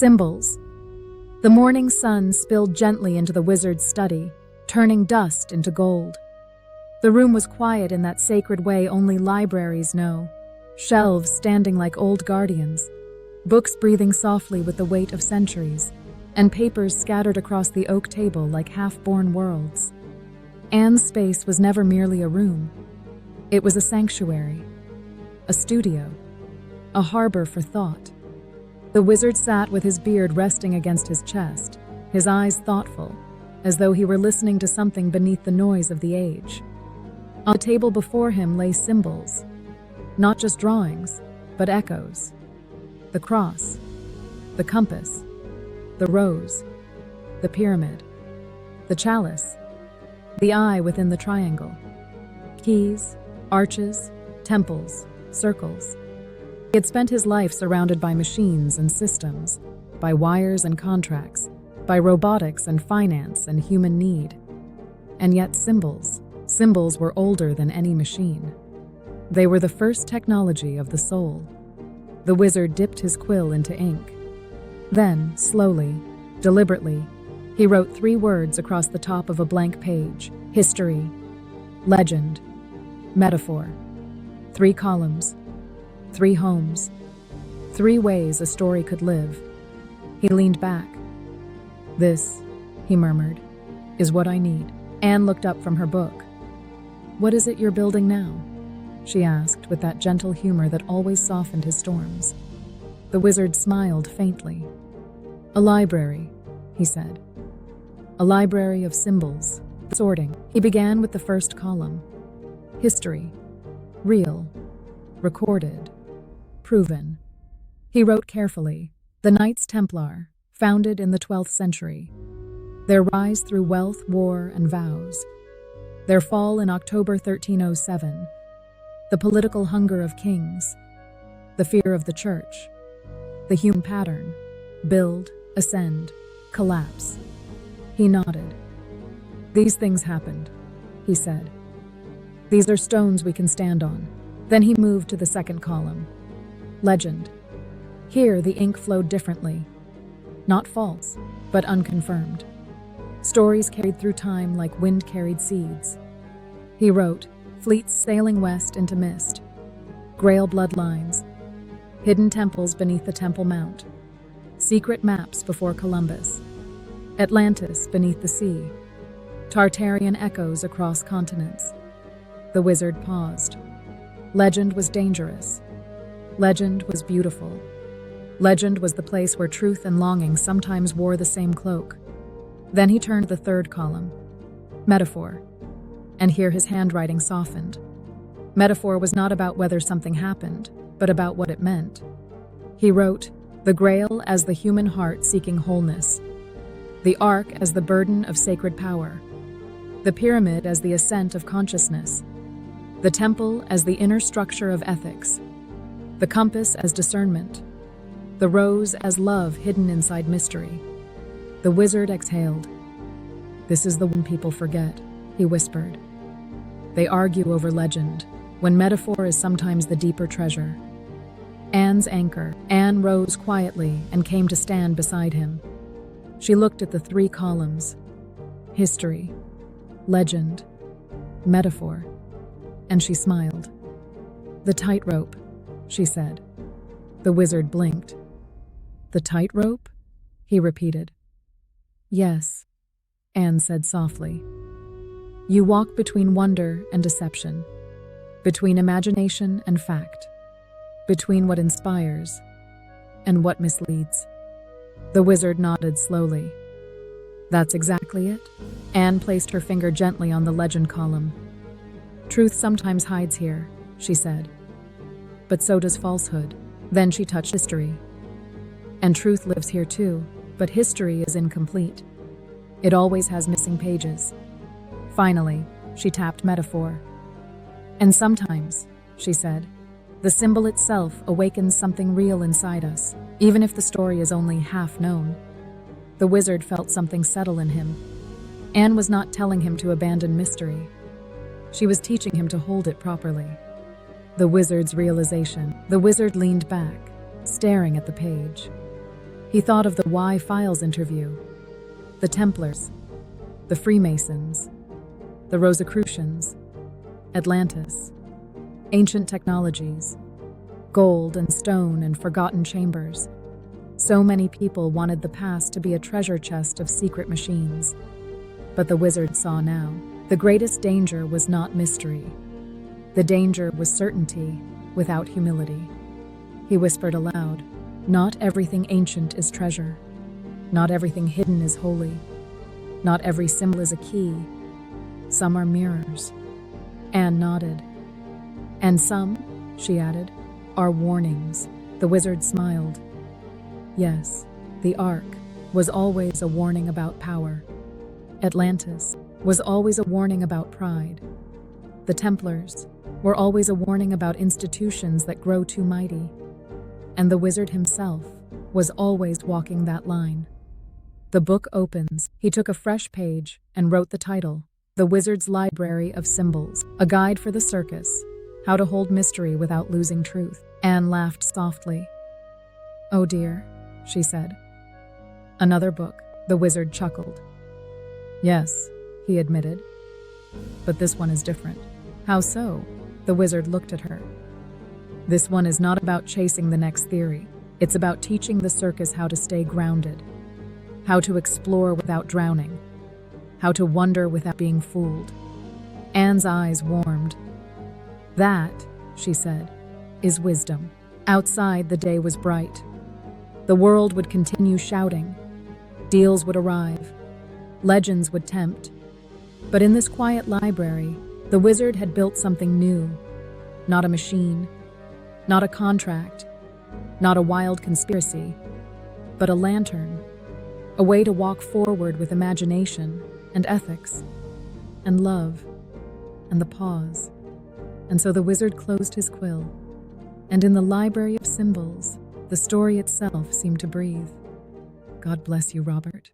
Symbols. The morning sun spilled gently into the wizard's study, turning dust into gold. The room was quiet in that sacred way only libraries know. Shelves standing like old guardians, books breathing softly with the weight of centuries, and papers scattered across the oak table like half-born worlds. Anne's space was never merely a room. It was a sanctuary, a studio, a harbor for thought. The wizard sat with his beard resting against his chest, his eyes thoughtful, as though he were listening to something beneath the noise of the age. On the table before him lay symbols, not just drawings, but echoes. The cross, the compass, the rose, the pyramid, the chalice, the eye within the triangle, keys, arches, temples, circles. He had spent his life surrounded by machines and systems, by wires and contracts, by robotics and finance and human need. And yet symbols were older than any machine. They were the first technology of the soul. The wizard dipped his quill into ink. Then, slowly, deliberately, he wrote 3 words across the top of a blank page: history, legend, metaphor. 3 columns, 3 homes, 3 ways a story could live. He leaned back. "This," he murmured, "is what I need." Anne looked up from her book. "What is it you're building now?" she asked with that gentle humor that always softened his storms. The wizard smiled faintly. "A library," he said. "A library of symbols, sorting." He began with the first column. History. Real. Recorded. Proven. He wrote carefully. The Knights Templar, founded in the 12th century. Their rise through wealth, war, and vows. Their fall in October 1307. The political hunger of kings. The fear of the church. The human pattern. Build, ascend, collapse. He nodded. "These things happened," he said. "These are stones we can stand on." Then he moved to the second column. Legend. Here the ink flowed differently. Not false, but unconfirmed. Stories carried through time like wind carried seeds. He wrote, fleets sailing west into mist. Grail bloodlines. Hidden temples beneath the Temple Mount. Secret maps before Columbus. Atlantis beneath the sea. Tartarian echoes across continents. The wizard paused. Legend was dangerous. Legend was beautiful. Legend was the place where truth and longing sometimes wore the same cloak. Then he turned the third column. Metaphor. And here his handwriting softened. Metaphor was not about whether something happened, but about what it meant. He wrote, the Grail as the human heart seeking wholeness. The Ark as the burden of sacred power. The pyramid as the ascent of consciousness. The temple as the inner structure of ethics. The compass as discernment. The rose as love hidden inside mystery. The wizard exhaled. "This is the one people forget," he whispered. "They argue over legend, when metaphor is sometimes the deeper treasure." Anne's anchor. Anne rose quietly and came to stand beside him. She looked at the 3 columns. History. Legend. Metaphor. And she smiled. "The tightrope," she said. The wizard blinked. "The tightrope?" he repeated. "Yes," Anne said softly. "You walk between wonder and deception, between imagination and fact, between what inspires and what misleads." The wizard nodded slowly. "That's exactly it." Anne placed her finger gently on the legend column. "Truth sometimes hides here," she said. "But so does falsehood." Then she touched history. "And truth lives here too, but history is incomplete. It always has missing pages." Finally, she tapped metaphor. "And sometimes," she said, "the symbol itself awakens something real inside us, even if the story is only half known." The wizard felt something settle in him. Anne was not telling him to abandon mystery. She was teaching him to hold it properly. The wizard's realization. The wizard leaned back, staring at the page. He thought of the Y Files interview, the Templars, the Freemasons, the Rosicrucians, Atlantis, ancient technologies, gold and stone and forgotten chambers. So many people wanted the past to be a treasure chest of secret machines. But the wizard saw now, the greatest danger was not mystery. The danger was certainty without humility. He whispered aloud, "Not everything ancient is treasure. Not everything hidden is holy. Not every symbol is a key. Some are mirrors." Anne nodded. "And some," she added, "are warnings." The wizard smiled. Yes, the Ark was always a warning about power. Atlantis was always a warning about pride. The Templars were always a warning about institutions that grow too mighty. And the wizard himself was always walking that line. The book opens. He took a fresh page and wrote the title, The Wizard's Library of Symbols, a guide for the circus, how to hold mystery without losing truth. Anne laughed softly. "Oh dear," she said. "Another book." The wizard chuckled. "Yes," he admitted, "but this one is different." "How so?" The wizard looked at her. "This one is not about chasing the next theory. It's about teaching the circus how to stay grounded, how to explore without drowning, how to wonder without being fooled." Anne's eyes warmed. "That," she said, "is wisdom." Outside, the day was bright. The world would continue shouting. Deals would arrive. Legends would tempt. But in this quiet library, the wizard had built something new. Not a machine, not a contract, not a wild conspiracy, but a lantern, a way to walk forward with imagination and ethics and love and the pause. And so the wizard closed his quill, and in the library of symbols, the story itself seemed to breathe. God bless you, Robert.